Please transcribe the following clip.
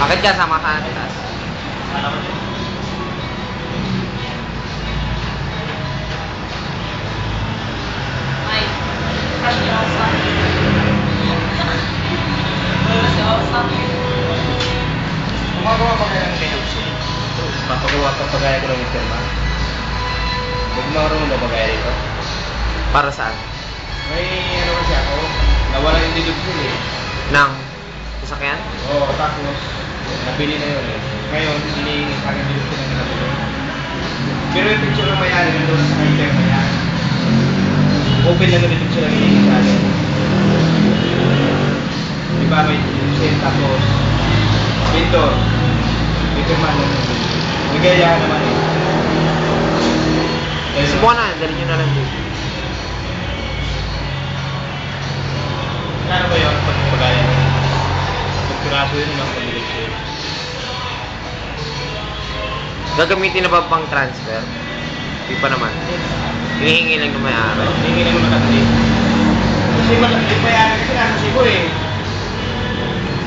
Bakit ka sama ka natin? Alam ko din. Ay, kasi ako sa akin. Kasi ako sa akin. Gumagawa pa kayo ng KFC. Papagawa pa pagaya ko ng interman. Huwag marunong na pagaya rito. Para saan? May ano kasi ako, nawala yung deduction eh. Nang sasakyan? Oo, tapos nabili na yun eh. Ngayon, hinihingi sa akin deduction na nabili. Pero yung picture ng may-ari nandun sa counter na yan. Open lang na deduction na hinihingi sa akin. Diba may deduction tapos vendor. Vendor man lang yung deduction. Nagaya naman eh. Subukan na, dali nyo na lang dito. Ano ba yun? Pagpagaya mo? Pagpiraso yun ng pag-deduction. Gagamitin na ba pang transfer? Hindi pa naman. Hinihingi lang ng may-ari. Hindi lang naman kasi. Kasi may-ari kasi nasa Cebu eh.